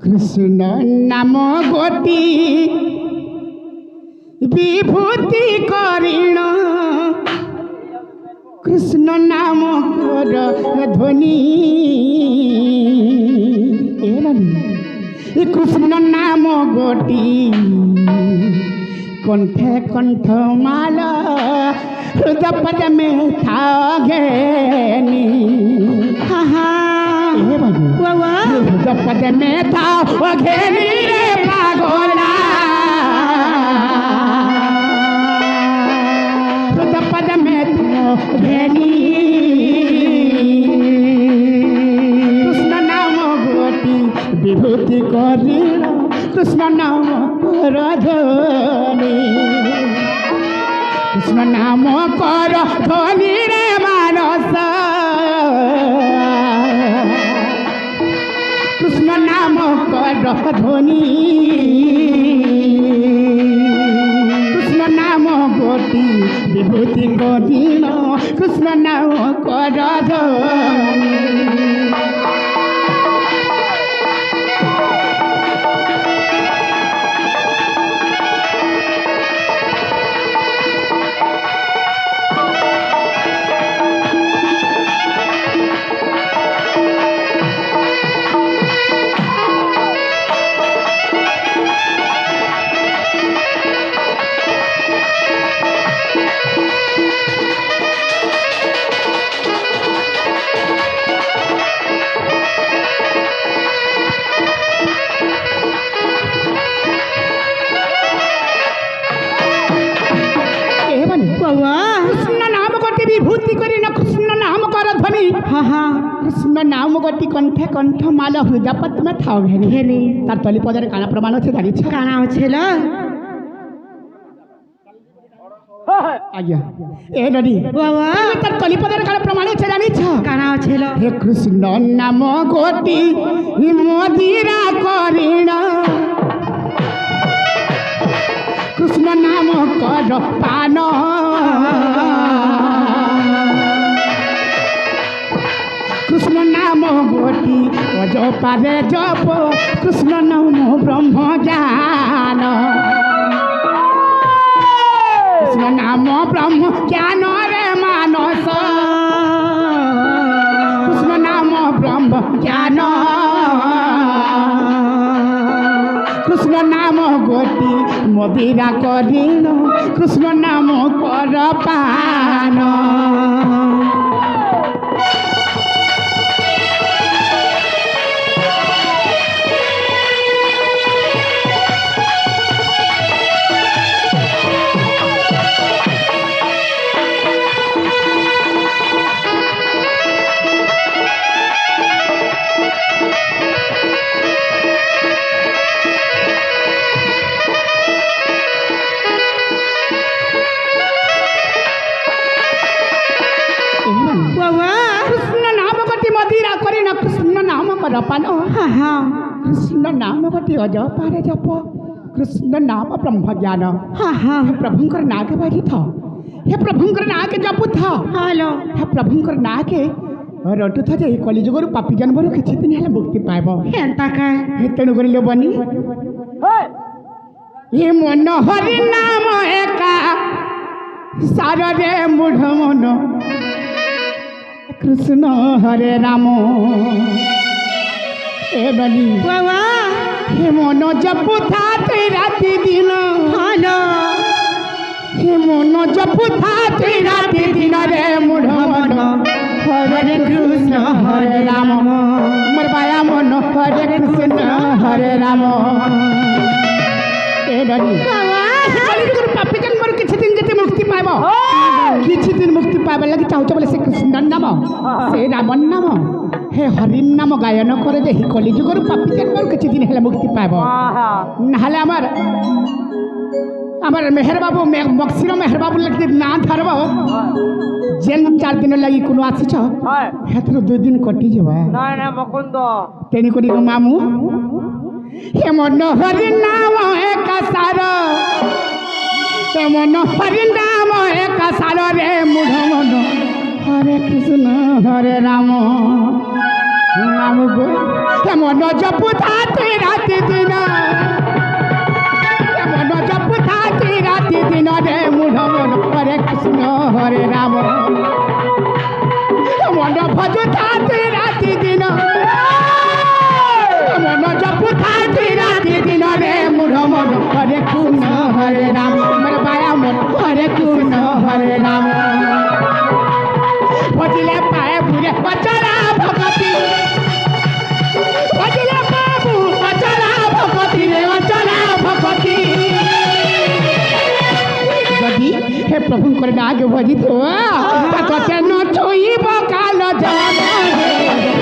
কৃষ্ণ নাম গোটি বিভূতি করিণ কৃষ্ণ নাম কর ধ্বনি কৃষ্ণ নাম গোটি কণ্ঠে কণ্ঠ মাল হৃদয় পদ মে থা ঘেনি হৃদয় পদ মে থা ঘেনি রে পাগলা হৃদয় পদ মে থা ঘেনি কৃষ্ণ নাম গোটি বিভূতি করিণ কৃষ্ণ নাম কর ধ্বনি কৃষ্ণ নাম কর ধ্বনি রে মানস কৃষ্ণ নাম কর ধ্বনি কৃষ্ণ নাম গোটি বিভূতি করিণ কৃষ্ণ নাম কর ধ্বনি কৃষ্ণ নাম গোটি বিভূতি করি না কৃষ্ণ নাম কর ধ্বনি কৃষ্ণ নাম গোটি কণ্ঠে কণ্ঠ মাল হৃদয় পদ্মে থাও ঘেনি ঘেনি তার তলি পদের কানা প্রমাণ আছে জানিছ কানা আছে আজ্ঞা এ নদী বাবা তার তলি পদের কানা প্রমাণ আছে জানিছ কানা আছে হে কৃষ্ণ নাম গোটি মদিরা করিণ কৃষ্ণ নাম কর পান কৃষ্ণ নাম গোটি অজপারে জপ কৃষ্ণ নাম ব্রহ্ম জ্ঞান কৃষ্ণ নাম ব্রহ্ম জ্ঞান রে মানস কৃষ্ণ নাম ব্রহ্ম জ্ঞান কৃষ্ণ নাম গোটি মদিরা করিণ কৃষ্ণ নাম কর পান পান কৃষ্ণ নাম গোটি অজপারে জপ কৃষ্ণ নাম ব্রহ্ম জ্ঞান হে প্রভুঙ্কর নাকে বাজিথ হে প্রভুঙ্কর নাকে জপুথ হ্যালো হে প্রভুঙ্কর নাকে রটুথ যে কলিযুগর পাপি জন্মর কিছু দিন হলে মুক্তি পাইব হেন্তা কায় হে তেণু করি লোবনি হে মন হরি নাম একা সারে মূঢ় মন কৃষ্ণ হরে রাম এবানি বাবা হে মন জপুথা তুই রাতি দিন হলো হে মন জপুথা তুই রাতি দিন রে মূঢ় মন হরে কৃষ্ণ হরে রাম মোর বায়া মন হরে কৃষ্ণ হরে রাম এবানি বাবা কলিযুগর পাপি জন্মর কিছু দিন যেতে মুক্তি পাইব কিছু দিন মুক্তি পাইবার লাগি চাହୁଛ বলে সে কৃষ্ণর নাম সে রামর নাম হে হরির নাম গায়ন করে যে কলিযুগর পাপি জন্মর কিছু দিন হলে মুক্তি পাইব নাহলে আমার মেহের বাবু বক্সির মেহের বাবু লাগি না ধরব যেন 4 দিন লাগি কোনো আসিছ হেতর 2 দিন কটি যাব না না মুকুন্দ তেনি করি গো মামু হে মন হরি নাম একা সার হে মন হরি নাম একা সার রে মূঢ় মন হরে কৃষ্ণ হরে রাম নাম গো হে মন জপুথা তুই हरे राम मोर बाया मन हरे कृष्ण हरे राम भजिले पाए बुरे बचरा भगती भजिले बाबू बचरा भगती रे बचरा भगती जदि हे प्रभु कर नाग भजित तते न छुईब काल जान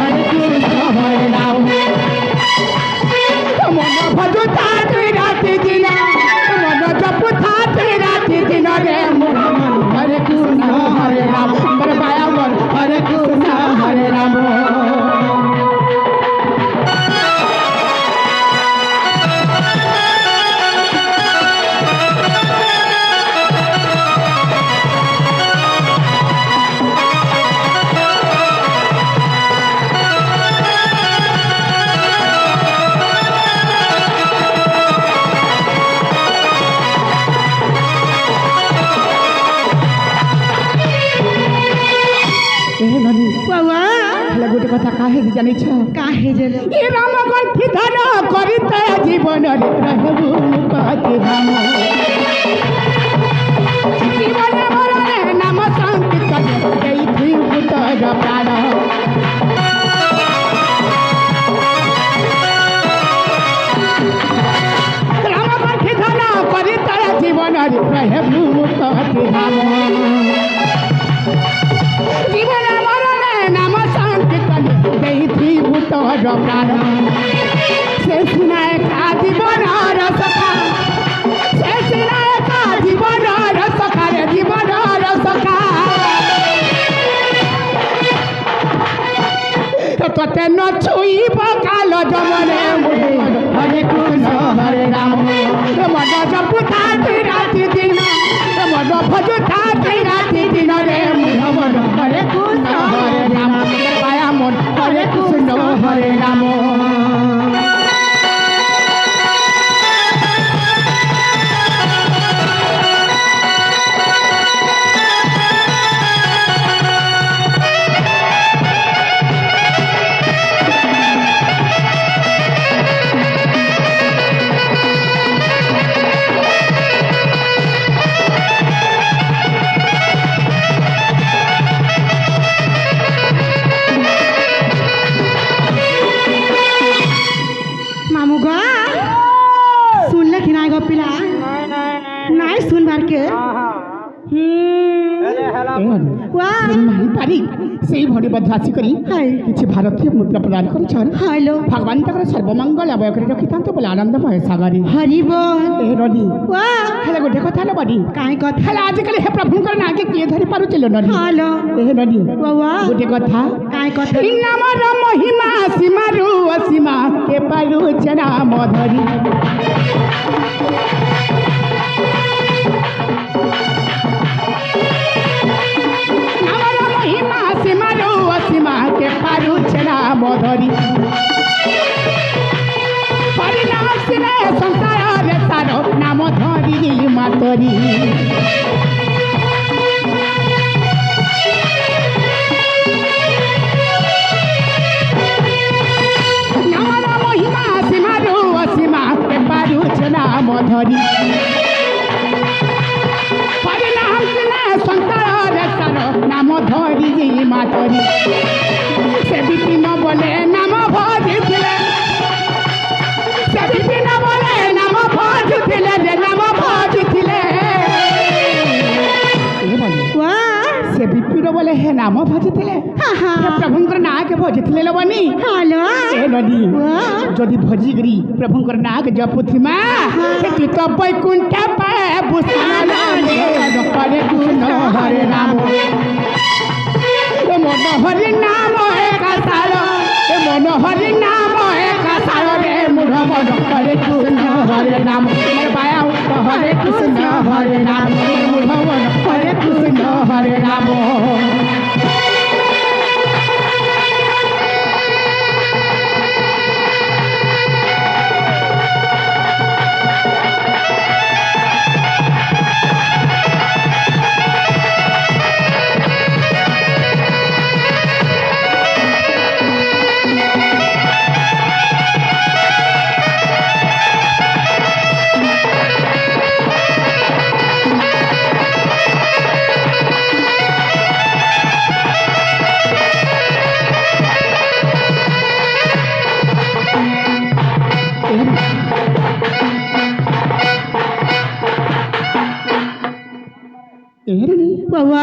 हरे कृष्ण हरे राम मन भजु थाती राति दिन मन जपु थाती राति दिन रे मोर मन हरे कृष्ण हरे राम मोर बाया मन हरे कृष्ण हरे राम गोटे कथा काहे जानिछ काहे जाने ए राम गंठी धर करिते जीवन रे रहबु मुपति धाम जीवन मरण नाम संकीर्तन देई थी पुतर प्राण राम गंठी धर करिते जीवन रे रहबु मुपति धाम जीवन मरण नाम संकीर्तन देई थी पुतर प्राण से सुनाए का जीवन रसखा से सुनाए का जीवन रसखा रे जीवन रसखा तोते न छुईब काल जमने हरे कृष्ण हरे राम मन जपु थाती राति दिन मन भजु थाती राति दिन रे मन हरे कृष्ण हरे राम बाया मन हरे कृष्ण हरे राम बदमाशी करी किसी भारतीय मुद्रा प्रदान कर भगवान तक सर्वमंगल अवय कर रखी था बोले आनंदमय सागरी हरि बोली गोटे कथा बड़ी कहीं कथा आजिकल हे प्रभु ना के किए धरी पार चलो नदी गोटे कथा कहीं कथा नामर महिमा सीमारू असीमा के पारू नाम धरी सीमा के पारू नाम धरी परिणाम सिने संसार तार नाम धरी मातरी नामर महिमा सीमारू असीमा के पारू नाम धरी परिणाम सिने संसार तार नाम धरी मातरी से विपिन बोले नाम भजिले से विपिन बोले नाम भजिले जे नाम भजिले से विपिन बोले हे नाम भजिले प्रभुंकर ना के भजिले लबनी लनी जदि भजिगरी प्रभुंकर ना के जपुथिमा तू तो बैकुंठ पाए बुसान हरे कृष्ण हरे राम मन हरि नाम एक सार मन हरि नाम एक सार रे मुढ़ मन हरे कृष्ण हरे राम बाया हरे कृष्ण हरे राम मुढ़ मन हरे कृष्ण हरे राम বাবা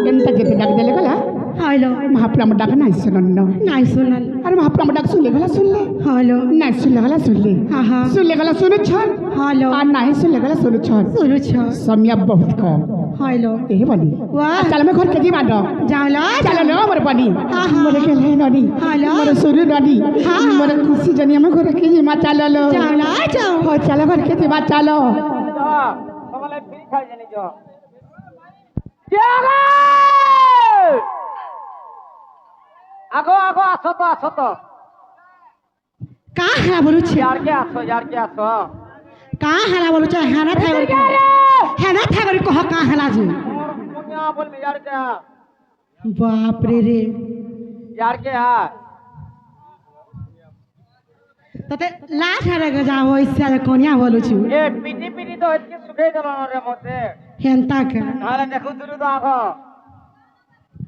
ఎంత যেতে ডাক দিলে গলা হ্যালো মহাপ্রভু আমার ডাক নাই শুনুন নাই শুনান আরে মহাপ্রভু আমার ডাক শুনলে গলা শুনলে হ্যালো নাই শুনলে গলা শুনলে হ্যাঁ শুনলে গলা শুনুছ হ্যালো আর নাই শুনলে গলা শুনুছ শুনুছ সময় বহুত কম হ্যালো এ বলি বাহ চল আমি ঘর কেজি মাড যাওলা চল লো মোর বনি হ্যাঁ, হ্যাঁ। মোর কেলে ননি হ্যালো। মোর সুরু ননি হ্যাঁ, হ্যাঁ। মোর খুশি জানি আমি ঘর কেজি মা চল লো যাওলা যাও ও চল ঘর কেজি মা চল সকালে ফ্রি খাই জানি জ জাগা আগো আগো আসো তো কা হারা বলুছে यार के আসো কা হারা বলুছে হানা থাগর হানা থাগর কহ কা হালা যে মোর মুনিয়া বলবি यार के বাপ রে রে यार के তাতে লাঠ হারা গজা হইছে কোনিয়া বলুছু এ পিটি পিটি তো এতকে সুখে গেল না রে মতে হেনতা কা নালে দেখু দুরু তো আগো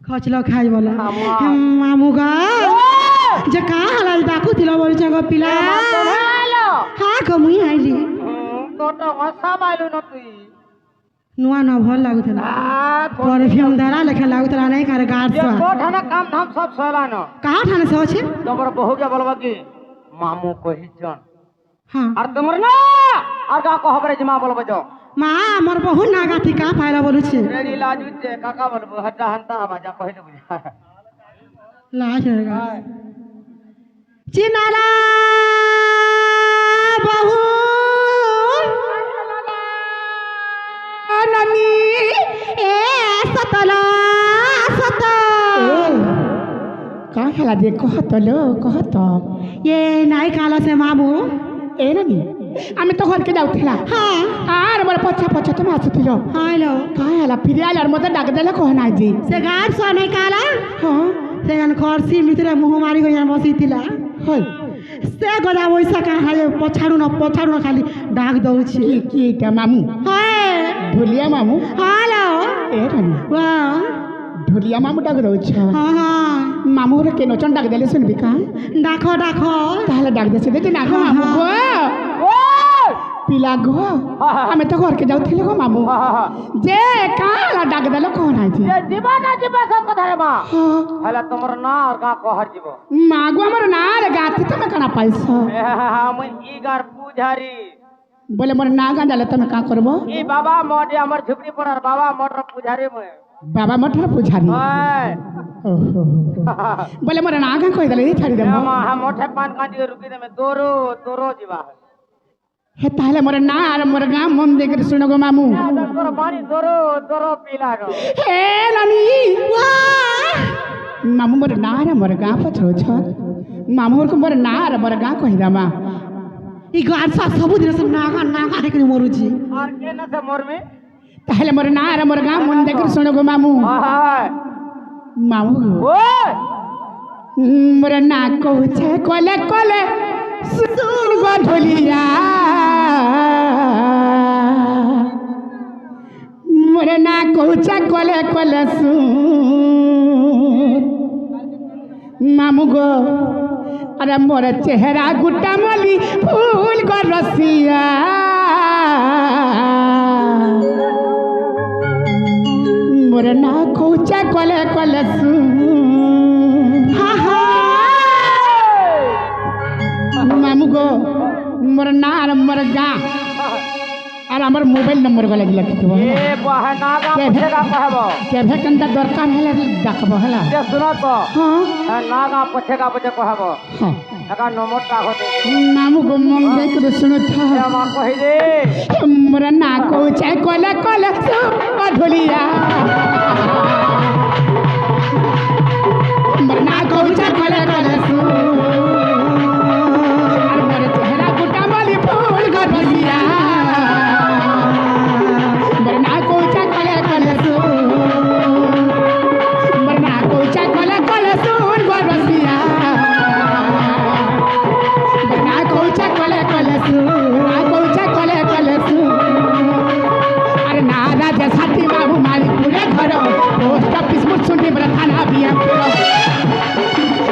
খচলো খাই বলা আমা। মামু গা যে কা হালা ডাকু দিল বলছে গো পিলা হ্যালো হ্যাঁ কমুই আইলি তোটা ভাষা বাইলু না তুই নুয়া না ভাল লাগুতলা আ परफ्यूम दरा लेखा लाଗୁতলা নাই কার গাছ যে কোঠানা কাম ধাম সব সলানো কাহা ঠানে সে আছে তোমার বহু কে বলবা কি মামু কহিছন হ্যাঁ আর তোমার না আর কা কহবরে জমা বলবা যাও মা আমার বহু নাগা টিকা পাইলা বলুছে রেডি লাজুতে কাকা বলবো হটা হান্তা বাজা কহিতে বুঝি লাজ রেগা চিনালা বহু নানি এ সতলা সত কা খেলা যে কহত লো কহত এ নাই কালা সে মামু এ নানি আমি তো ঘরকে যাউছিলা হ্যাঁ আর আমার পছা পছা তুমি আসুছিল হ্যালো কা হেলা ফিরে আইলার মধ্যে ডাক দেলে কহ নাই জি সে গাছ সো নাই কালা হ্যাঁ সে খরসি ভিতরে মুহ মারি গইয়া বসিতিলা হয় সে গজা বৈশা কাহায় পছাড়ু না খালি ডাক দଉଛି কি এটা মামু হ্যাঁ ঢুলিয়া মামু হ্যালো এ নানি ওয়াও ঢুলিয়া মামু ডাক দউছ হ্যাঁ হ্যাঁ মামু রে কেন চন ডাক দেলে শুনবি কা ডাকো ডাকো তাহলে ডাক দেছে দেখি না গো মামু গো ও পিলা গো আমি তো ঘরকে যাউছিল গো মামু যে কালা ডাক দেলে কহ নাই জি যে জীবা সব কথা রে মা হ্যাঁ হেলা তোমার না আর কা কহর জীব মা গো আমার না রে গাতে তুমি কানা পাইছ মই ইগার পূজারি বলে মোর না গাঁজালে তুমি কা করবো ই বাবা মঠে আমার ঝুপড়ি পড়ার বাবা মঠর পূজারি মই বাবা মঠর পুজারি ওই ওহো বলে মোর না গাঁ কই দেলে ছাড়ি দেব মা মঠে পান কাঁদি রুকি দেবে তোরো জীবা হে তাহলে মোর না আর মোর গাঁ মন দেখে শুনো গো মামু তোর পানি তোরো পিলা গো হে নানি মামু মোর না আর মোর গাঁ পছড় ছ মামু মোর না আর মোর গাঁ কই দামা ই গাছ সব দিন সব নাগা দেখে মরুছি আর কে না সে মরবে তাহলে মোর না আর মোর গাঁ মন দেখে শুনো গো মামু মামু গো ওই মোর না কହୁছে কলে কলে শুন গো ঢোলিয়া মোর না কହୁছে কলে কলে শুন মামু গো আরে মোর চেহারা গুটা মলি ফুল গো রসিয়া মোর না কହୁছে কলে কলে শুন মামু গো মোর না আর মোর গাঁ আর আমার মোবাইল নম্বর গলা লিখিব এ বহে না গা পছেগা কহব কেভে কেনটা দরকার হেলে ডাকব হেলা যে শুনো তো হ্যাঁ না গা পছেগা পছে কহব হ্যাঁ একা নম্বরটা হতে মামু গো মন দেখে শুনো থা মা কহি দে মোর না কହୁছে কলে কলে ঢোলিয়া মোর না কହୁছে কলে কলে আর মোর চেহারা গুটা মলি ফুল গো রসিয়া মোর না কହୁছে কলে কলে মোর না কହୁছে কলে কলে শুন গো রসিয়া মোর না কହୁছে কলে কলে না কହୁছে কলে কলে আরে না রাজা সাথী বাবু মালিকপুরে ঘর পোস্ট অফিস মুসুন্ডি বলে থানা বিয়া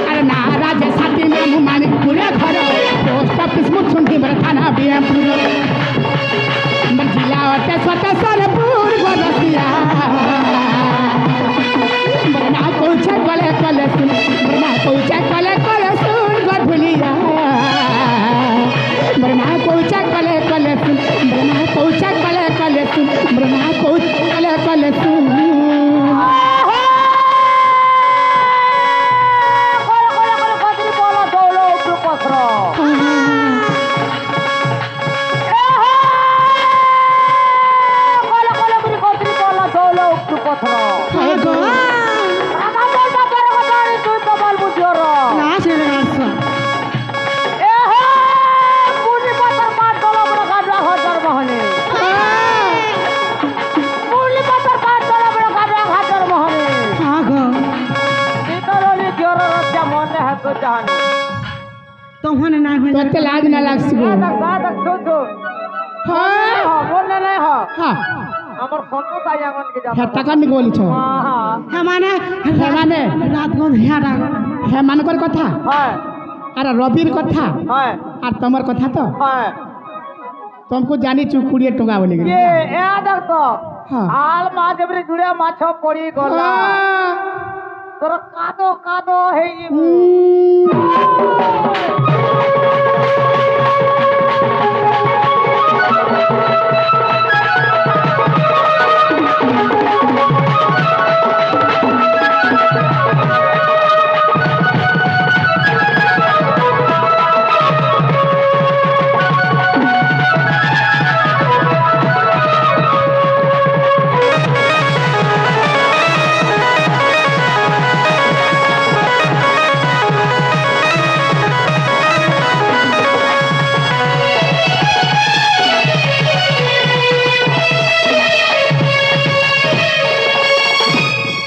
আরে না রাজা সাথী বাবু মালিকপুরে ঘর পোস্ট অফিস মুসুন্ডি বলে থানা বিয়া জিলা অটে সতে সরপুর গো রসিয়া मरना पहुँचा कले कले सुन गधुलिया मरना पहुँचा कले कले सुन मरना पहुँचा कले कले सुन मरना पहुँचा कले कले सुन তোহনে না হই তোতে লাজ না লাগছে গো হ্যাঁ হ্যাঁ আমার ফটো তাই আমাকে যাবে হ্যাঁ টাকা নি বলিছ হ্যাঁ মানে হ্যাঁ মানে রাত গন হেডা হ্যাঁ মানকর কথা হ্যাঁ আর রবির কথা হ্যাঁ আর তোমার কথা তো হ্যাঁ तुमको जानी चु 20 टका बोले ये ए देख तो हाँ। आल माछ एबरे जुड़े माछ पड़ी गला তোর কাদো কাদো হেই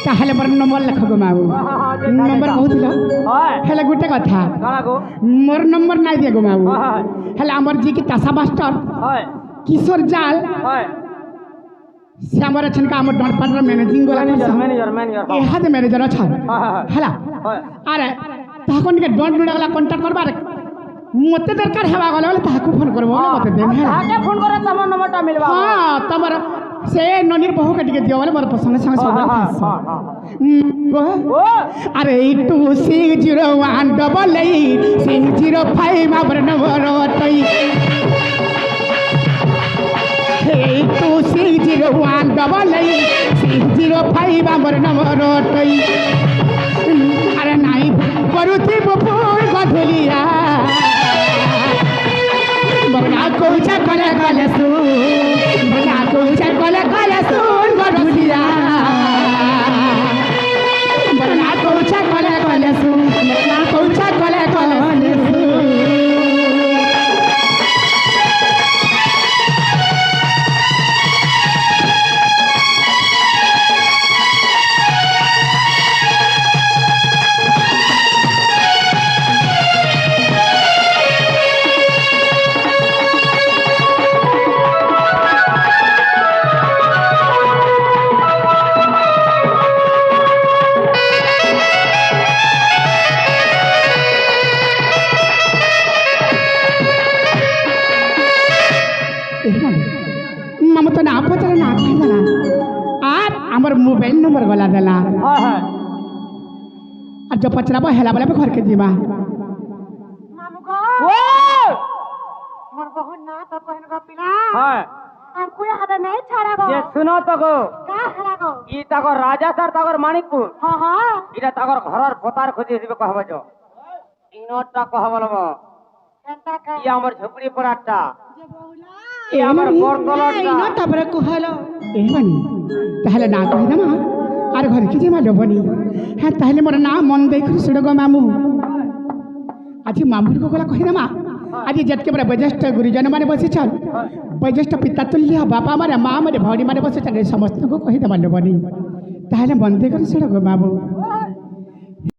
তাহলে বড় নম্বর লেখ গো মাউ নম্বর কহুছিল হয় হেলে গোটে কথা কানা গো মোর নম্বর নাই দিয়ে গো মাউ হয় হেলে আমার যে কি তাসা মাস্টার হয় কিশোর জাল হয় সে আমার আছেন কা আমার ডনপাটর ম্যানেজিং গোলা ম্যানেজার এহাতে ম্যানেজার আছে হেলা হয় আরে তখন কে ডন ডুডা গলা কন্টাক্ট করবার মতে দরকার হেবা গলে বলে তাহাকু ফোন করবো বলে মতে দেব হেলা আগে ফোন করে তোমার নম্বরটা মিলবা হ্যাঁ তোমার সে ননির বহু কাটিকে দিও বলে মোর সঙ্গে সঙ্গে সব ও अरे 2601886005 आवर नंबर 2601886005 आवर नंबर अरे नाई करुथि बपुर गधुलिया बगना कोचा कले कले सुन बगना कोचा कले कले सुन गधुलिया बगना कोचा कले कले सुन बगना कोचा कले कले सुन মামা তো না পচারে না খাইলা আর আমার মোবাইল নম্বর গলা দেলা হয় হয় আর যে পচরাবো হেলা বলে ঘরকে দিবা ও মোর বহু না তো কহেন গো পিলা হয় हमको याद नहीं छाड़ा गो ये सुनो तो गो का हरा गो ই তাগর রাজা স্যার তাগর মানিকপুর हां हां এটা তাগর ঘরের পতার খুঁজে দিবে কহব যো ইনটা কহ বলবো एंता का ই আমার ঝুপড়ি পড়াটা जे बहुला ই আমার বরতলটা ইনো তারপরে কহলো এ বানি তাহলে না কহিদা মা আর ঘরে কি যে মা যাবনি হ্যাঁ তাহলে মোর না মন দেখি শুনে গো মামু আজি মামুর গলা কহিদা মা আজি যেতকে বড় বয়োজ্যেষ্ঠ গুরুজন মানে বসেছেন বয়োজ্যেষ্ঠ পিতা তুল্য বাপা মানে মা মানে ভৌণী মানে বসেছেন এই সমস্ত কহিদা মানবনি তাহলে মন দেখি শুনে গো মামু